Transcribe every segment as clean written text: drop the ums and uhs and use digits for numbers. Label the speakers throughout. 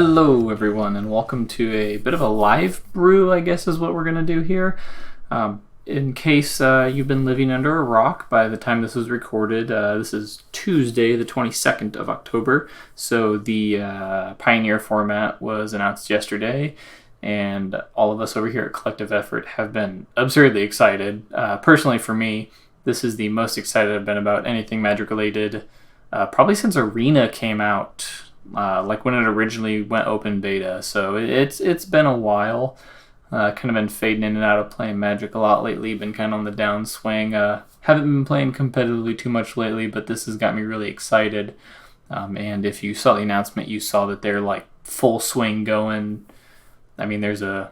Speaker 1: Hello everyone and welcome to a bit of a live brew, I guess is what we're going to do here. In case you've been living under a rock by the time this was recorded, this is Tuesday the 22nd of October, so the Pioneer format was announced yesterday, and all of us over here at Collective Effort have been absurdly excited. Personally for me, this is the most excited I've been about anything Magic related, probably since Arena came out. Like when it originally went open beta, so it's been a while. Kind of been fading in and out of playing Magic a lot lately, been kind of on the downswing. Haven't been playing competitively too much lately, but this has got me really excited. And if you saw the announcement, you saw that they're like full swing going. I mean, there's a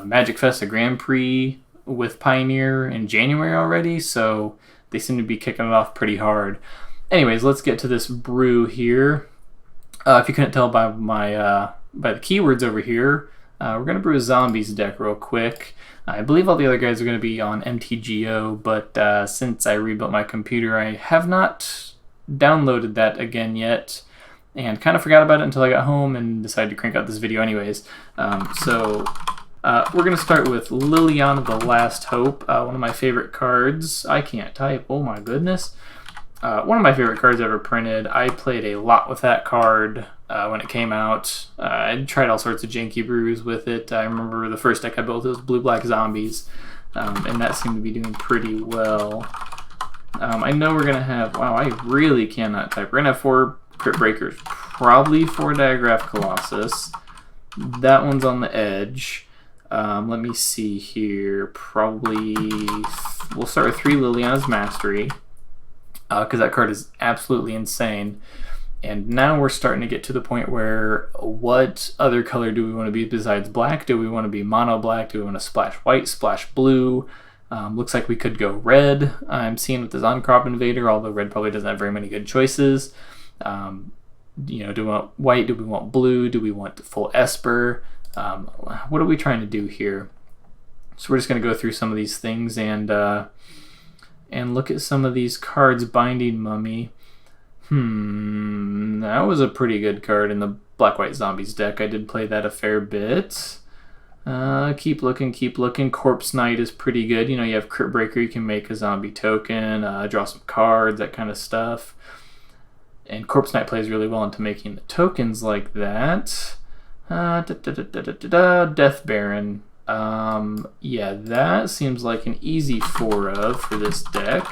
Speaker 1: Magic Fest, a Grand Prix with Pioneer in January already, so they seem to be kicking it off pretty hard. Anyways, let's get to this brew here. If you couldn't tell by by the keywords over here, we're going to brew a zombies deck real quick. I believe all the other guys are going to be on MTGO, but since I rebuilt my computer, I have not downloaded that again yet, and kind of forgot about it until I got home and decided to crank out this video anyways. So we're going to start with Liliana the Last Hope, one of my favorite cards. I can't type, oh my goodness. One of my favorite cards ever printed. I played a lot with that card when it came out. I tried all sorts of janky brews with it. I remember the first deck I built was Blue-Black Zombies, and that seemed to be doing pretty well. I know we're going to have... Wow, I really cannot type. We're going to have 4 Crypt Breakers, probably 4 Diagraph Colossus. That one's on the edge. Let me see here. Probably... We'll start with 3 Liliana's Mastery, because that card is absolutely insane. And now we're starting to get to the point where what other color do we want to be besides black? Do we want to be mono black? Do we want to splash white, splash blue? Looks like we could go red. I'm seeing with the Zoncrop Invader, although red probably doesn't have very many good choices. Do we want white? Do we want blue? Do we want the full Esper? What are we trying to do here? So we're just going to go through some of these things and look at some of these cards. Binding Mummy. That was a pretty good card in the Black-White Zombies deck. I did play that a fair bit. Keep looking. Corpse Knight is pretty good. You know, you have Crypt Breaker, you can make a zombie token, draw some cards, that kind of stuff. And Corpse Knight plays really well into making the tokens like that. Death Baron. Yeah, that seems like an easy 4 of for this deck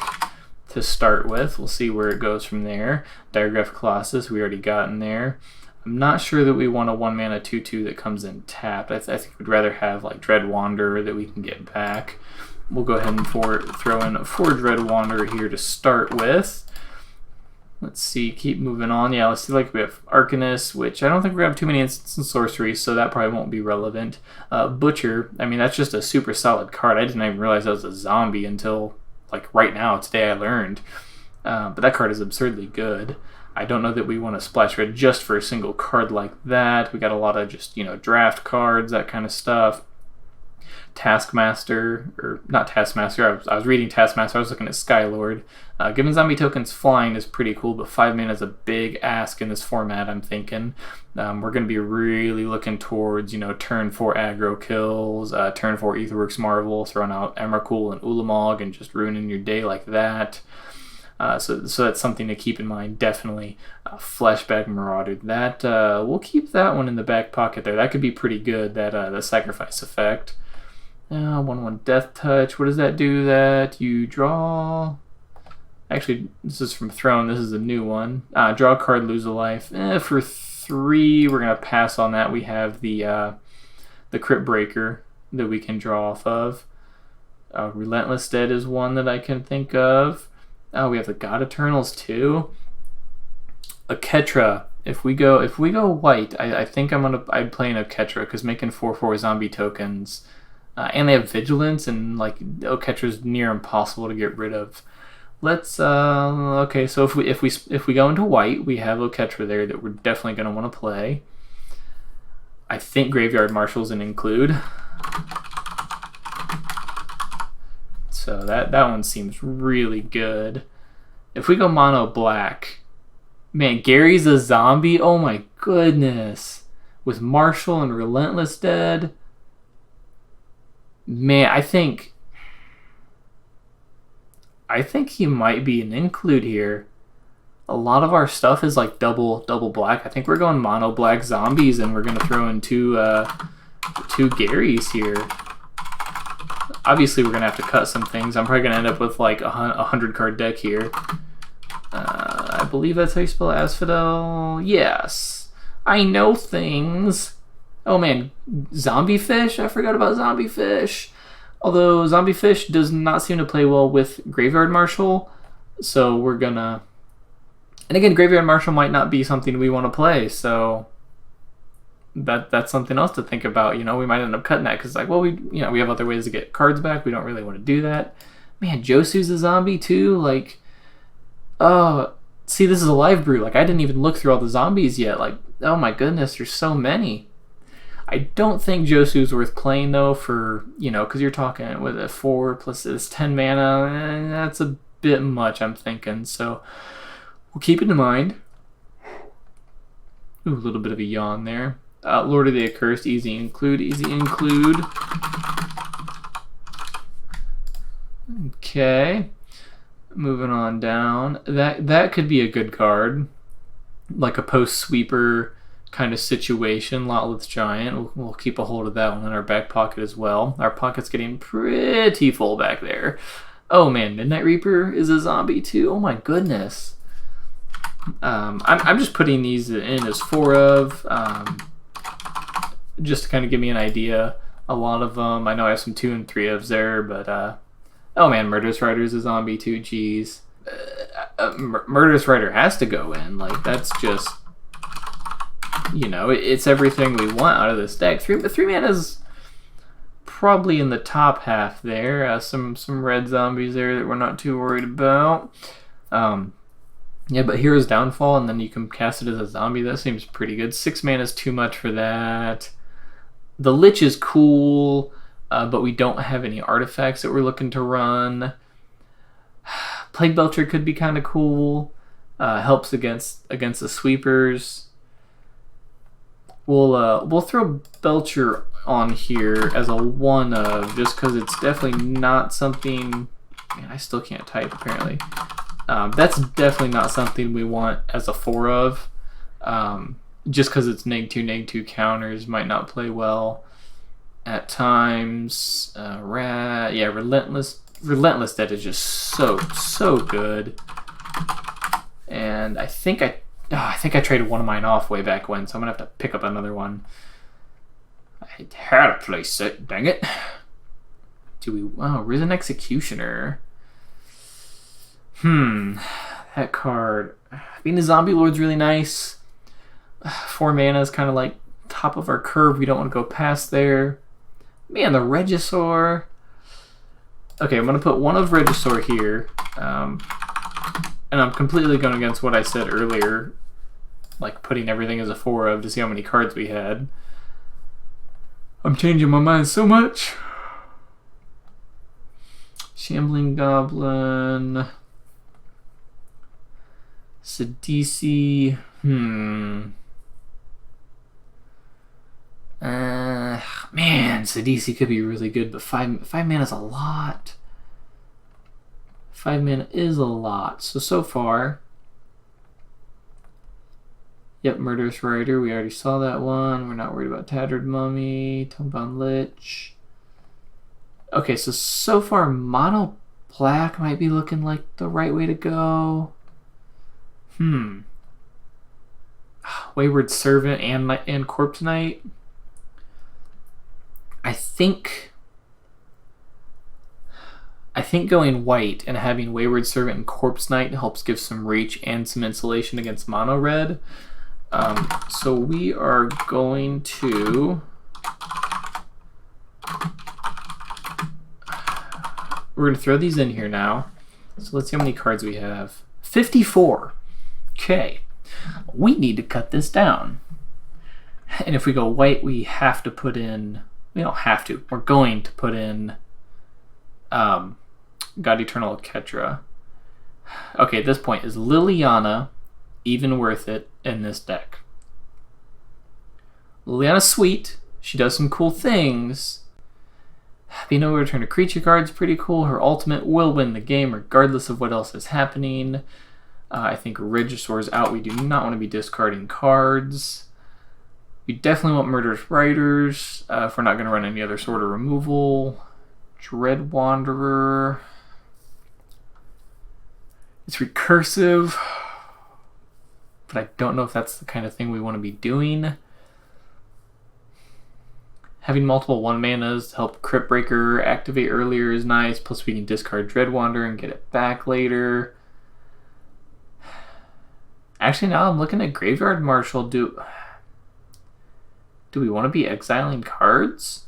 Speaker 1: to start with. We'll see where it goes from there. Diagraph Colossus, we already got in there. I'm not sure that we want a 1-mana 2/2 that comes in tapped. I think we'd rather have like Dread Wanderer that we can get back. We'll go ahead and throw in 4 Dread Wanderer here to start with. Let's see, keep moving on. Yeah, let's see, like we have Arcanist, which I don't think we're going to have too many instants and sorceries, so that probably won't be relevant. Butcher, I mean, that's just a super solid card. I didn't even realize that was a zombie until, like, right now, today I learned. But that card is absurdly good. I don't know that we want to splash red just for a single card like that. We got a lot of just, draft cards, that kind of stuff. Taskmaster, or not Taskmaster, I was reading Taskmaster, I was looking at Skylord. Giving zombie tokens flying is pretty cool, but 5 mana is a big ask in this format, I'm thinking. We're going to be really looking towards, turn 4 aggro kills, turn 4 Aetherworks Marvel, throwing out Emrakul and Ulamog and just ruining your day like that. So that's something to keep in mind, definitely. Fleshbag Marauder, that we'll keep that one in the back pocket there. That could be pretty good, the sacrifice effect. 1/1 Death Touch. What does that do? That you draw... Actually, this is from Throne. This is a new one. Draw a card, lose a life. For 3, we're going to pass on that. We have the Crypt Breaker that we can draw off of. Relentless Dead is one that I can think of. We have the God Eternals too. A Ketra. If we go white, I think I'd play an Oketra, because making 4/4 zombie tokens... and they have Vigilance, and like Oketra's near impossible to get rid of. Let's okay, so if we go into white, we have Oketra there that we're definitely going to want to play. I think Graveyard Marshal's an include. So that one seems really good. If we go mono black, Man, Gary's a zombie? Oh my goodness. With Marshall and Relentless dead. Man, I think he might be an include here. A lot of our stuff is like double black. I think we're going mono black zombies, and we're gonna throw in two Garys here. Obviously, we're gonna have to cut some things. I'm probably gonna end up with like a 100 card deck here. I believe that's how you spell Asphodel. Yes, I know things. Oh man, Zombie Fish. I forgot about Zombie Fish. Although Zombie Fish does not seem to play well with Graveyard Marshal, so we're gonna. And again, Graveyard Marshal might not be something we want to play, so that's something else to think about. You know, we might end up cutting that because, like, well, we have other ways to get cards back. We don't really want to do that. Man, Josu's a zombie too. Like, oh, see, this is a live brew. Like, I didn't even look through all the zombies yet. Like, oh my goodness, there's so many. I don't think Josu's worth playing though for, because you're talking with a 4 plus this 10 mana. That's a bit much, I'm thinking. So we'll keep it in mind. Ooh, a little bit of a yawn there. Lord of the Accursed, easy include. Okay. Moving on down. That could be a good card. Like a post sweeper kind of situation. Lotless Giant. We'll keep a hold of that one in our back pocket as well. Our pocket's getting pretty full back there. Oh man, Midnight Reaper is a zombie too. Oh my goodness. I'm just putting these in as 4 of, just to kind of give me an idea. A lot of them, I know I have some 2 and 3 ofs there, but oh man, Murderous Rider is a zombie too. Geez, Murderous Rider has to go in. Like, that's just, it's everything we want out of this deck. 3 mana is probably in the top half there. Some red zombies there that we're not too worried about. Yeah, but Hero's Downfall, and then you can cast it as a zombie. That seems pretty good. 6 mana is too much for that. The Lich is cool, but we don't have any artifacts that we're looking to run. Plague Belcher could be kind of cool. Helps against the sweepers. We'll throw Belcher on here as a 1 of, just because it's definitely not something. Man, I still can't type apparently. That's definitely not something we want as a 4 of. Just because it's -2 counters might not play well at times. Relentless Dead is just so good. And I think I traded one of mine off way back when, so I'm gonna have to pick up another one. I had a place it, dang it. Risen Executioner. That card. Being a Zombie Lord's really nice. 4 mana is kind of like top of our curve. We don't want to go past there. Man, the Regisaur. Okay, I'm going to put 1 of Regisaur here. And I'm completely going against what I said earlier. Like putting everything as a 4 of to see how many cards we had. I'm changing my mind so much. Shambling Goblin. Sidisi. Man, Sidisi could be really good, but 5 mana is a lot. 5 mana is a lot. So far. Yep, Murderous Rider. We already saw that one. We're not worried about Tattered Mummy. Tomebound Lich. Okay, so far, Mono Black might be looking like the right way to go. Wayward Servant and Corpse Knight. I think going white and having Wayward Servant and Corpse Knight helps give some reach and some insulation against mono red. So we are going to throw these in here now. So let's see how many cards we have. 54. Okay. We need to cut this down. And if we go white, we have to put in... We don't have to. We're going to put in God Eternal Ketra. Okay, at this point is Liliana, even worth it in this deck. Liliana's sweet. She does some cool things. Being able to return a creature card's pretty cool. Her ultimate will win the game regardless of what else is happening. I think Regisaur's out. We do not want to be discarding cards. We definitely want Murderous Riders if we're not going to run any other sort of removal. Dread Wanderer. It's recursive, but I don't know if that's the kind of thing we want to be doing. Having multiple 1 manas to help Crypt Breaker activate earlier is nice, plus we can discard Dread Wanderer and get it back later. Actually, now I'm looking at Graveyard Marshal. Do we want to be exiling cards?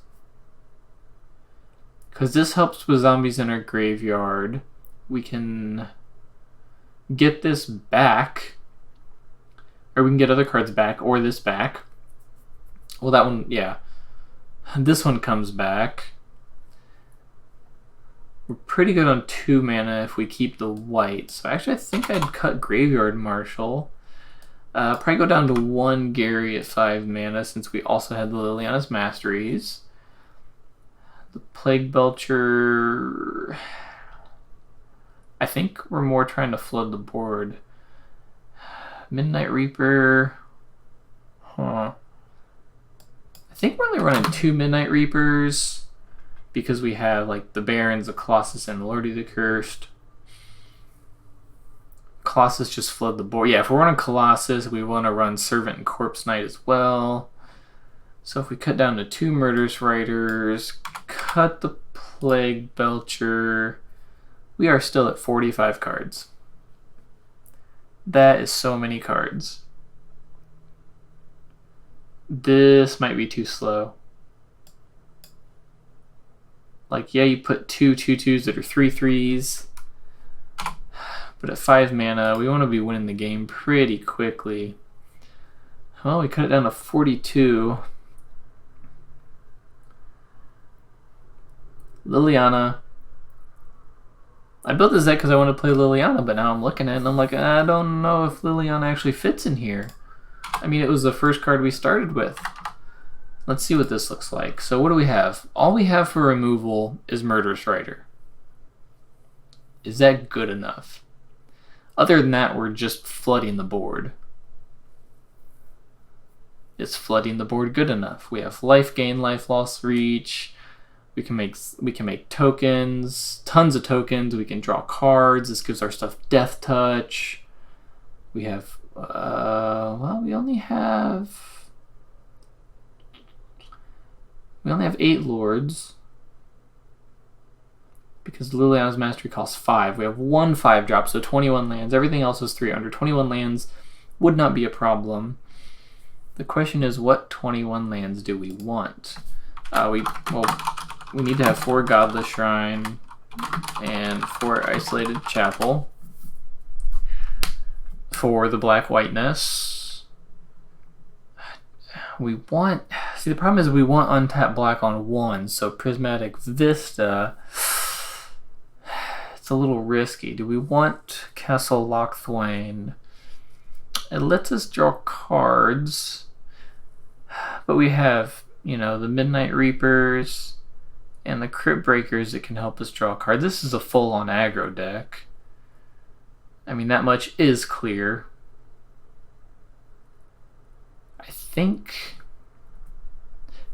Speaker 1: Because this helps with zombies in our graveyard. We can get this back, or we can get other cards back, or this back. Well, that one, yeah. This one comes back. We're pretty good on 2 mana if we keep the white. So actually I think I'd cut Graveyard Marshal. Probably go down to 1 Gary at 5 mana since we also had the Liliana's Masteries. The Plague Belcher... I think we're more trying to flood the board. Midnight Reaper... Huh. I think we're only running 2 Midnight Reapers because we have like the Barons, the Colossus, and the Lord of the Cursed. Colossus just flood the board. Yeah, if we're running Colossus, we want to run Servant and Corpse Knight as well. So if we cut down to 2 Murderous Riders, cut the Plague Belcher, we are still at 45 cards. That is so many cards. This might be too slow. Like, yeah, you put 2 2/2s that are 3/3s. But at 5 mana, we want to be winning the game pretty quickly. Well, we cut it down to 42. Liliana. I built this deck because I want to play Liliana, but now I'm looking at it and I'm like, I don't know if Liliana actually fits in here. I mean, it was the first card we started with. Let's see what this looks like. So what do we have? All we have for removal is Murderous Rider. Is that good enough? Other than that, we're just flooding the board. Is flooding the board good enough? We have life gain, life loss, reach. We can make tokens, tons of tokens. We can draw cards. This gives our stuff death touch. We have well, we only have 8 lords because Liliana's Mastery costs 5. We have 1 5-drop, so 21 lands. Everything else is 3 under. 21 lands would not be a problem. The question is, what 21 lands do we want? We need to have 4 Godless Shrine and 4 Isolated Chapel for the black whiteness. We want... See, the problem is we want untapped black on 1, so Prismatic Vista... It's a little risky. Do we want Castle Lochthwain? It lets us draw cards, but we have, you know, the Midnight Reapers and the Crypt Breakers that can help us draw cards. This is a full-on aggro deck. I mean, that much is clear. I think...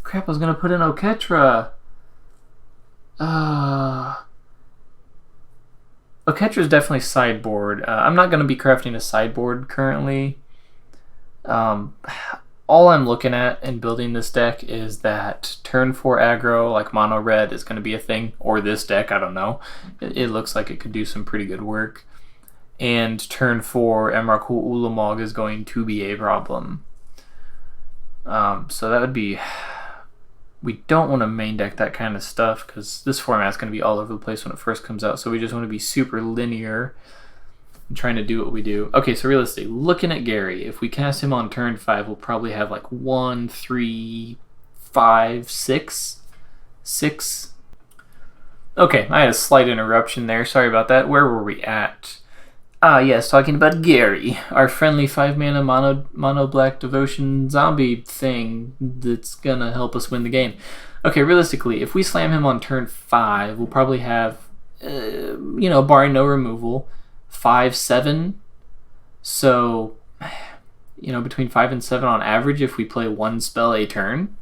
Speaker 1: Crap, I was going to put in Oketra. Oketra is definitely sideboard. I'm not going to be crafting a sideboard currently. All I'm looking at in building this deck is that turn 4 aggro, like mono red, is going to be a thing. Or this deck, I don't know. It looks like it could do some pretty good work. And turn 4 Emrakul Ulamog is going to be a problem. So that would be... We don't want to main deck that kind of stuff because this format's going to be all over the place when it first comes out. So we just want to be super linear and trying to do what we do. Okay, so realistically, looking at Gary, if we cast him on turn 5, we'll probably have like 1, 3, 5, 6. Okay, I had a slight interruption there. Sorry about that. Where were we at? Yes, talking about Gary, our friendly 5-mana mono black devotion zombie thing that's gonna help us win the game. Okay, realistically, if we slam him on turn 5, we'll probably have, barring no removal, 5-7. So, between 5 and 7 on average if we play one spell a turn.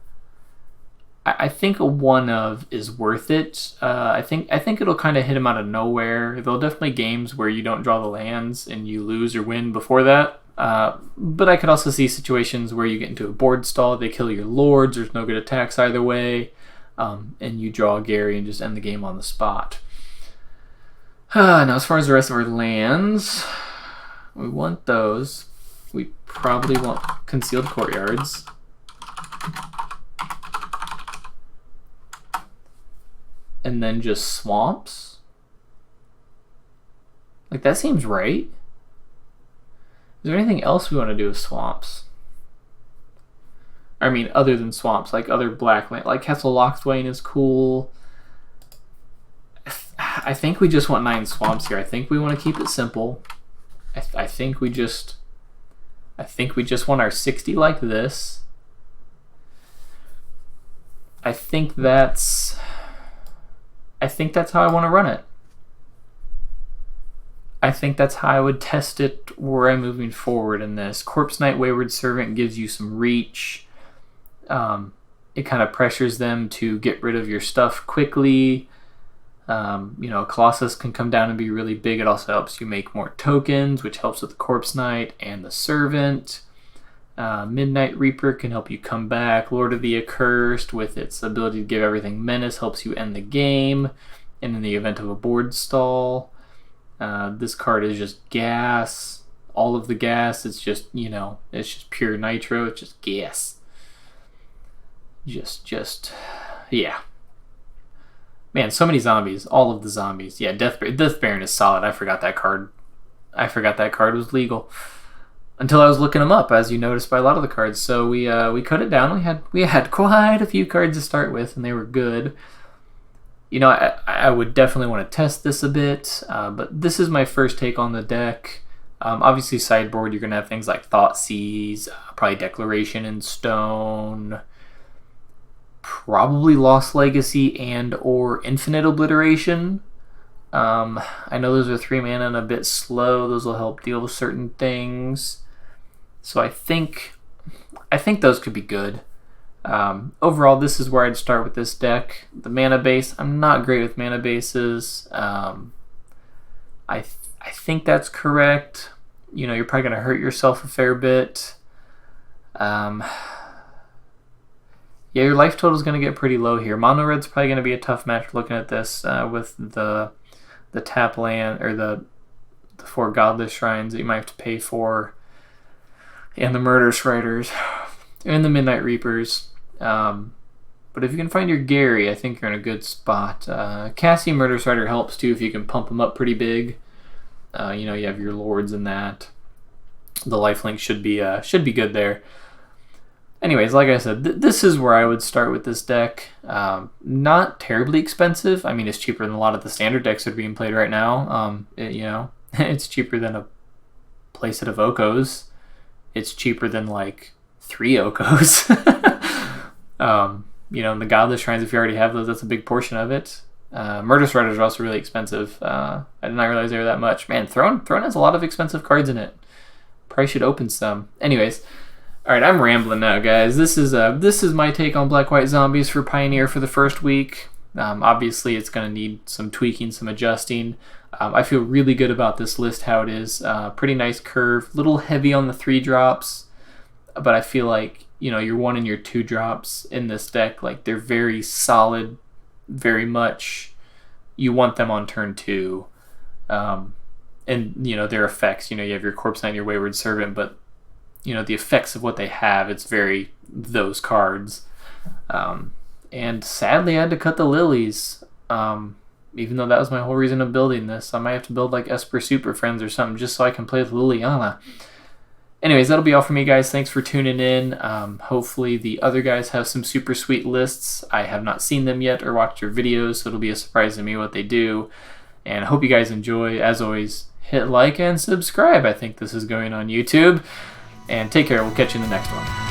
Speaker 1: I think a 1-of is worth it. I think it'll kind of hit him out of nowhere. There'll definitely games where you don't draw the lands and you lose or win before that. But I could also see situations where you get into a board stall, they kill your lords, there's no good attacks either way, and you draw Gary and just end the game on the spot. Now, as far as the rest of our lands, we want those. We probably want concealed courtyards. And then just swamps? Like, that seems right. Is there anything else we want to do with swamps? I mean, other than swamps, like other black land. Like, Castle Lochthwain is cool. I think we just want 9 swamps here. I think we want to keep it simple. I think we just want our 60 like this. I think that's how I want to run it. I think that's how I would test it were I moving forward in this. Corpse Knight Wayward Servant gives you some reach. It kind of pressures them to get rid of your stuff quickly. Colossus can come down and be really big. It also helps you make more tokens, which helps with the Corpse Knight and the Servant. Midnight Reaper can help you come back. Lord of the Accursed, with its ability to give everything menace, helps you end the game. And in the event of a board stall, this card is just gas. All of the gas, it's just, it's just pure nitro. It's just gas. Yeah. Man, so many zombies. All of the zombies. Yeah, Death Baron is solid. I forgot that card. Was legal. Until I was looking them up, as you noticed by a lot of the cards. So we cut it down. We had quite a few cards to start with, and they were good. I would definitely want to test this a bit, but this is my first take on the deck. Obviously, sideboard, you're going to have things like Thoughtseizes, probably Declaration in Stone, probably Lost Legacy and or Infinite Obliteration. I know those are 3 mana and a bit slow. Those will help deal with certain things. So I think those could be good. Overall, this is where I'd start with this deck. The mana base, I'm not great with mana bases. I think that's correct. You're probably going to hurt yourself a fair bit. Yeah, your life total is going to get pretty low here. Mono red's probably going to be a tough match looking at this with the tap land, or the 4 Godless Shrines that you might have to pay for, and the Murderous Riders, and the Midnight Reapers. But if you can find your Gary, I think you're in a good spot. Cassie Murderous Rider helps too if you can pump them up pretty big. You have your Lords in that. The lifelink should be good there. Anyways, like I said, this is where I would start with this deck. Not terribly expensive. I mean, it's cheaper than a lot of the standard decks that are being played right now. It's cheaper than a playset of Okos. It's cheaper than like 3 Okos. And the Godless Shrines, if you already have those, that's a big portion of it. Murderous Riders are also really expensive. I did not realize they were that much. Man, Throne has a lot of expensive cards in it. Probably should open some. Anyways. Alright, I'm rambling now, guys. This is my take on Black-White Zombies for Pioneer for the first week. Obviously, it's going to need some tweaking, some adjusting. I feel really good about this list, how it is. Pretty nice curve. Little heavy on the 3 drops, but I feel like, your 1 and your 2 drops in this deck, like, they're very solid, very much. You want them on turn 2. And, their effects. You have your Corpse Knight and your Wayward Servant, but the effects of what they have, it's very those cards. And sadly, I had to cut the Lilies. Even though that was my whole reason of building this. I might have to build like Esper Super Friends or something just so I can play with Liliana. Anyways, that'll be all from me, guys. Thanks for tuning in. Hopefully the other guys have some super sweet lists. I have not seen them yet or watched your videos, so it'll be a surprise to me what they do. And I hope you guys enjoy. As always, hit like and subscribe. I think this is going on YouTube. And take care. We'll catch you in the next one.